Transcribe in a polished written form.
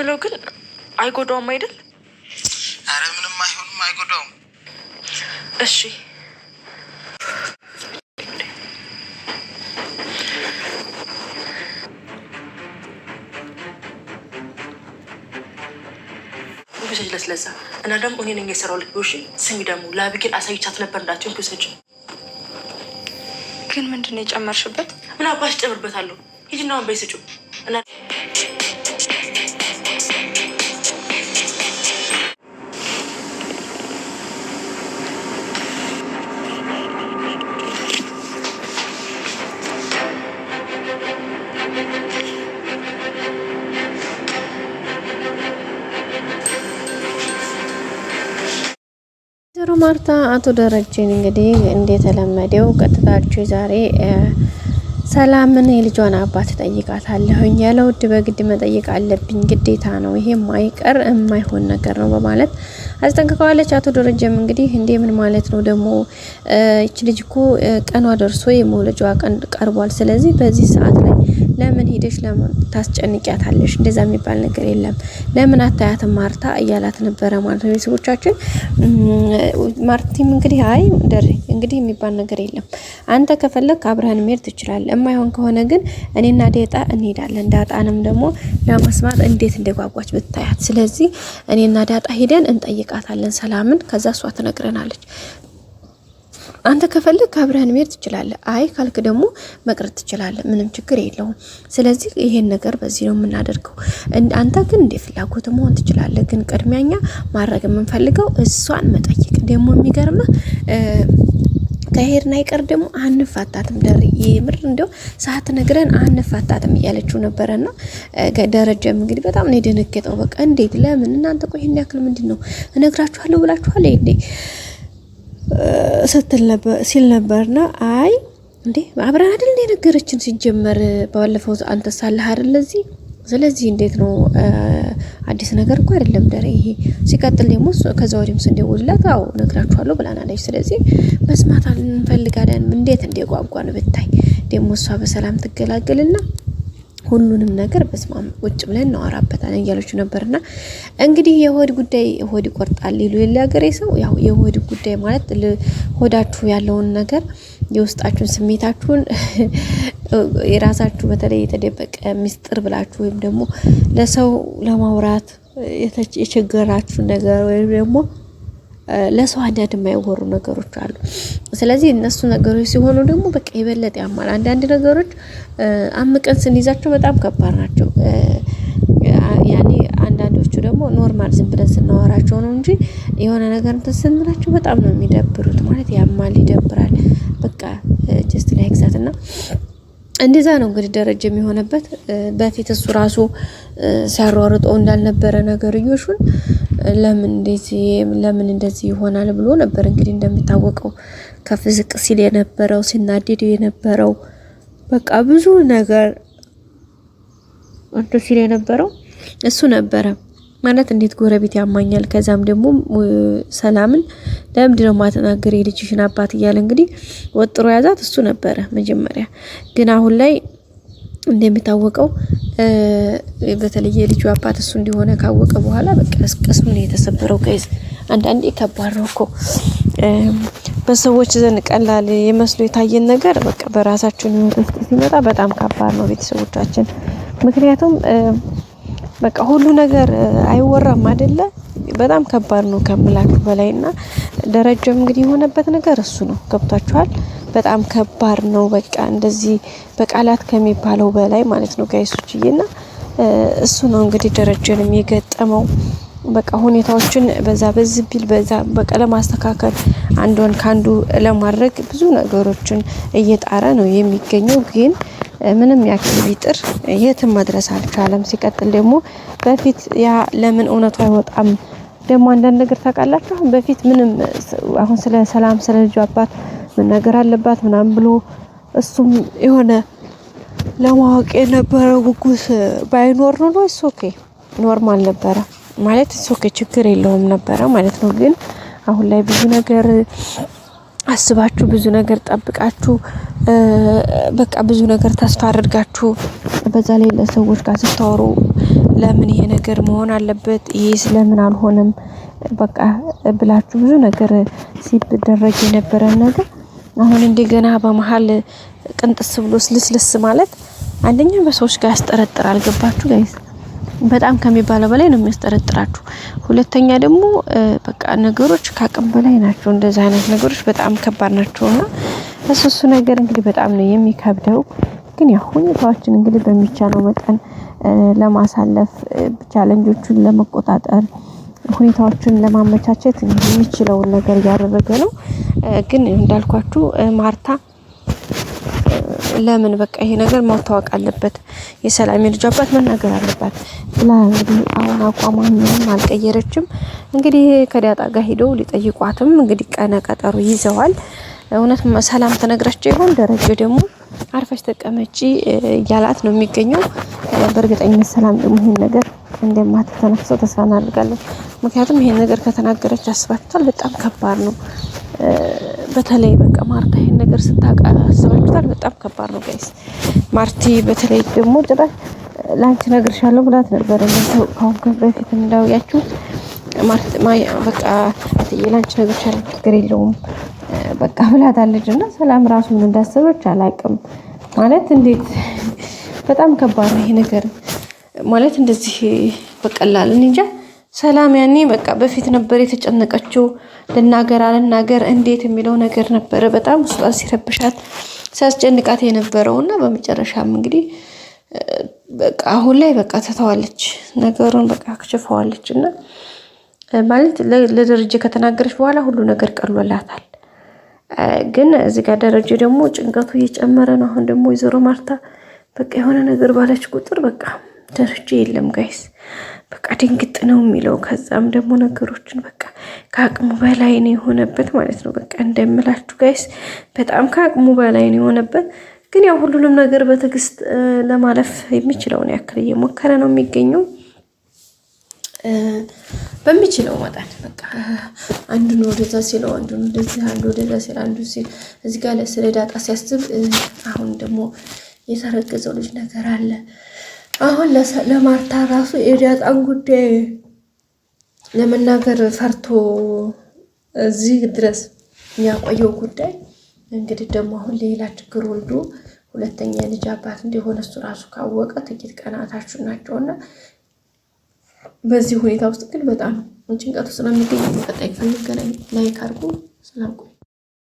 የምለው ግን አይጎዳውም አይደል? አረ ምንም አይሆንም፣ አይጎዳውም። እሺ ኩሰጅ ለስለሳ እና ደግሞ እኔ ነኝ የሰራው ልጅ። ስሚ ደግሞ ለአቢጌል አሳይቻት ነበር እንዳትሆን ኩሰጅ። ግን ምንድን ነው የጨመርሽበት? ምን አባሽ ጨምርበታለሁ? ሂጂና አሁን በይ ስጪው እና ማርታ አቶ ደረጀን እንግዲህ እንደተለመደው ቀጥታችሁ ዛሬ ሰላምን የልጇን አባት ጠይቃታለሁኝ። ያለ ውድ በግድ መጠየቅ አለብኝ፣ ግዴታ ነው፣ ይሄ ማይቀር የማይሆን ነገር ነው በማለት አስጠንቅቀዋለች። አቶ ደረጀም እንግዲህ እንዴ ምን ማለት ነው ደግሞ እቺ ልጅ እኮ ቀኗ ደርሶ የመውለጃዋ ቀን ቀርቧል። ስለዚህ በዚህ ሰዓት ላይ ለምን ሄደሽ ለምን ታስጨንቂያታለሽ? እንደዛ የሚባል ነገር የለም። ለምን አታያትም ማርታ እያላት ነበረ ማለት ነው። ቤተሰቦቻችን ማርቲም እንግዲህ አይ ደሬ እንግዲህ የሚባል ነገር የለም። አንተ ከፈለክ አብረን መሄድ ትችላለህ። የማይሆን ከሆነ ግን እኔና ዳጣ እንሄዳለን። ዳጣንም ደግሞ ለመስማት እንዴት እንደጓጓች ብታያት። ስለዚህ እኔና ዳጣ ሄደን እንጠይቃታለን ሰላምን፣ ከዛ እሷ ትነግረናለች። አንተ ከፈለክ አብረን መሄድ ትችላለህ፣ አይ ካልክ ደግሞ መቅረት ትችላለህ፣ ምንም ችግር የለውም። ስለዚህ ይሄን ነገር በዚህ ነው የምናደርገው። አንተ ግን እንደ ፍላጎት መሆን ትችላለህ፣ ግን ቅድሚያኛ ማድረግ የምንፈልገው እሷን መጠየቅ። ደግሞ የሚገርምህ ከሄድና ይቀር ደግሞ አንፋታትም ደሬ፣ የምር እንደው ሰዓት ነግረን አንፋታትም እያለችው ነበረና ደረጀም እንግዲህ በጣም ነው የደነገጠው። በቃ እንዴት ለምን እናንተ ቆይ ይሄን ያክል ምንድነው እነግራችኋለሁ ብላችኋል እንዴ ሲል ነበርና አይ እንዴ አብረን አይደል እንደነገረችን ሲጀመር ባለፈው አንተ ሳለህ አይደል እዚህ። ስለዚህ እንዴት ነው አዲስ ነገር እኮ አይደለም ደሬ ይሄ። ሲቀጥል ደግሞ ከዛ ወዲህም እንደውልላት አው ነግራችኋለሁ ብላናለች። ስለዚህ መስማት እንፈልጋለን። እንዴት እንደጓጓን ብታይ። ደግሞ እሷ በሰላም ትገላገልና ሁሉንም ነገር በስማም ቁጭ ብለን እናወራበታለን እያለች ነበርና እንግዲህ የሆድ ጉዳይ ሆድ ይቆርጣል ይሉ የለገሬ ሰው። ያው የሆድ ጉዳይ ማለት ሆዳችሁ ያለውን ነገር የውስጣችሁን ስሜታችሁን የራሳችሁ በተለይ የተደበቀ ሚስጥር ብላችሁ ወይም ደግሞ ለሰው ለማውራት የቸገራችሁ ነገር ወይም ደግሞ ለሰው አንዳንድ የማይወሩ ነገሮች አሉ። ስለዚህ እነሱ ነገሮች ሲሆኑ ደግሞ በቃ ይበለጥ ያማል። አንዳንድ ነገሮች አምቀን ስንይዛቸው በጣም ከባድ ናቸው። ያኔ አንዳንዶቹ ደግሞ ኖርማል ዝም ብለን ስናወራቸው ነው እንጂ የሆነ ነገር እንትን ስንላቸው በጣም ነው የሚደብሩት። ማለት ያማል፣ ይደብራል። በቃ ጀስት ላይክ ዛት እና እንደዛ ነው እንግዲህ ደረጀ የሚሆነበት። በፊት እሱ ራሱ ሲያሯሩጠው እንዳልነበረ ነገር እዩሹን ለምን እንደዚህ ይሆናል ብሎ ነበር እንግዲህ እንደሚታወቀው ከፍ ዝቅ ሲል የነበረው ሲናደድ የነበረው በቃ ብዙ ነገር አንተ ሲል የነበረው እሱ ነበረ ማለት እንዴት ጎረቤት ያማኛል። ከዛም ደግሞ ሰላምን ለምንድን ነው ማተናገር የልጅሽን አባት እያለ እንግዲህ ወጥሮ ያዛት እሱ ነበረ መጀመሪያ። ግን አሁን ላይ እንደሚታወቀው በተለይ የልጁ አባት እሱ እንደሆነ ካወቀ በኋላ በቃ ቅስሙ ነው የተሰበረው። ጋይስ አንዳንዴ ከባድ ነው እኮ በሰዎች ዘንድ ቀላል የመስሎ የታየን ነገር በቃ በራሳችን ውስጥ ሲመጣ በጣም ከባድ ነው ቤተሰቦቻችን። ምክንያቱም በቃ ሁሉ ነገር አይወራም አይደለ? በጣም ከባድ ነው ከምላችሁ በላይና ደረጃም እንግዲህ የሆነበት ነገር እሱ ነው። ገብታችኋል? በጣም ከባድ ነው። በቃ እንደዚህ በቃላት ከሚባለው በላይ ማለት ነው ጋይሶችዬና እሱ ነው እንግዲህ ደረጃንም የገጠመው። በቃ ሁኔታዎችን በዚህ ቢል በዛ በቃ ለማስተካከል አንዱን ካንዱ ለማድረግ ብዙ ነገሮችን እየጣረ ነው የሚገኘው። ግን ምንም ያክል ቢጥር የትም መድረስ አልቻለም። ሲቀጥል ደግሞ በፊት ያ ለምን እውነቱ አይወጣም ደግሞ አንዳንድ ነገር ታውቃላችሁ። በፊት ምንም አሁን ስለ ሰላም ስለ ልጁ አባት ምን ነገር አለባት ምናምን ብሎ እሱም የሆነ ለማወቅ የነበረው ጉጉት ባይኖር ነው ኦኬ ኖርማል ነበረ ማለት ኦኬ ችግር የለውም ነበረ ማለት ነው። ግን አሁን ላይ ብዙ ነገር አስባችሁ ብዙ ነገር ጠብቃችሁ በቃ ብዙ ነገር ተስፋ አድርጋችሁ በዛ ላይ ለሰዎች ጋር ስታወሩ ለምን ይሄ ነገር መሆን አለበት ይሄ ስለምን አልሆነም በቃ ብላችሁ ብዙ ነገር ሲደረግ የነበረ ነገር አሁን እንደገና በመሃል ቅንጥስ ብሎ ስልስልስ ማለት አንደኛ በሰዎች ጋር ያስጠረጥራል። ገባችሁ ጋይስ? በጣም ከሚባለው በላይ ነው የሚያስጠረጥራችሁ። ሁለተኛ ደግሞ በቃ ነገሮች ከአቅም በላይ ናቸው። እንደዛ አይነት ነገሮች በጣም ከባድ ናቸውና እሱ ነገር እንግዲህ በጣም ነው የሚከብደው። ግን ያው ሁኔታዎችን እንግዲህ በሚቻለው መጠን ለማሳለፍ ቻሌንጆቹን ለመቆጣጠር ሁኔታዎችን ለማመቻቸት የሚችለውን ነገር እያደረገ ነው። ግን እንዳልኳችሁ ማርታ ለምን በቃ ይሄ ነገር ማታወቅ አለበት የሰላም ልጅ አባት መናገር አለባት ብላ እንግዲህ አሁን አቋሟን ምንም አልቀየረችም። እንግዲህ ከዳጣ ጋር ሄደው ሊጠይቋትም እንግዲህ ቀነ ቀጠሮ ይዘዋል። እውነት ሰላም ተነግራቸው ይሆን? ደረጀ ደግሞ አርፈሽ ተቀመጪ እያላት ነው የሚገኘው። በእርግጠኝነት ሰላም ደግሞ ይሄን ነገር እንደማትተነፍሰው ተስፋ እናደርጋለን። ምክንያቱም ይሄን ነገር ከተናገረች አስባችኋል፣ በጣም ከባድ ነው። በተለይ በቃ ማርታ ይሄን ነገር ስታውቅ አስባችኋል፣ በጣም ከባድ ነው ጋይስ። ማርቲ በተለይ ደግሞ ጭራሽ ላንቺ ነግርሻለሁ ብላት ነበር። እንደው ካሁን በፊት እንዳውያችሁት በቃ ላንቺ ነግርሻለሁ ችግር የለውም በቃ ብላታለች። እና ሰላም ራሱ ምን እንዳሰበች አላውቅም። ማለት እንዴት በጣም ከባድ ነው ይሄ ነገር ማለት እንደዚህ በቀላል እንጃ። ሰላም ያኔ በቃ በፊት ነበር የተጨነቀችው ልናገር አልናገር እንዴት የሚለው ነገር ነበረ በጣም ውስጧን ሲረብሻት ሲያስጨንቃት የነበረውና በመጨረሻም እንግዲህ በቃ አሁን ላይ በቃ ተተዋለች ነገሩን በቃ አክሽፈዋለች። እና ማለት ለደረጀ ከተናገረች በኋላ ሁሉ ነገር ቀሎላታል። ግን እዚህ ጋር ደረጀ ደግሞ ጭንቀቱ እየጨመረ ነው። አሁን ደግሞ ወይዘሮ ማርታ በቃ የሆነ ነገር ባለች ቁጥር በቃ ደረጀ የለም ጋይስ በቃ ድንግጥ ነው የሚለው። ከዛም ደግሞ ነገሮችን በቃ ከአቅሙ በላይ ነው የሆነበት ማለት ነው። በቃ እንደምላችሁ ጋይስ በጣም ከአቅሙ በላይ ነው የሆነበት። ግን ያው ሁሉንም ነገር በትዕግስት ለማለፍ የሚችለውን ያክል እየሞከረ ነው የሚገኘው በሚችለው መጠን። በቃ አንዱን ወደዛ ሲለው አንዱን ወደዛ አንዱ ወደዛ ሲል አንዱ ሲል እዚህ ጋር ስለ ዳጣ ሲያስብ አሁን ደግሞ የተረገዘው ልጅ ነገር አለ። አሁን ለማርታ ራሱ የዳጣን ጉዳይ ለመናገር ፈርቶ እዚህ ድረስ ያቆየው ጉዳይ እንግዲህ ደግሞ አሁን ሌላ ችግር ወልዶ ሁለተኛ ልጅ አባት እንደሆነ እሱ ራሱ ካወቀ ጥቂት ቀናታችሁ ናቸውና በዚህ ሁኔታ ውስጥ ግን በጣም ጭንቀት ውስጥ ነው የሚገኘው። በቀጣይ ከመገናኝ ላይክ አድርጉ። ሰላም ቆዩ።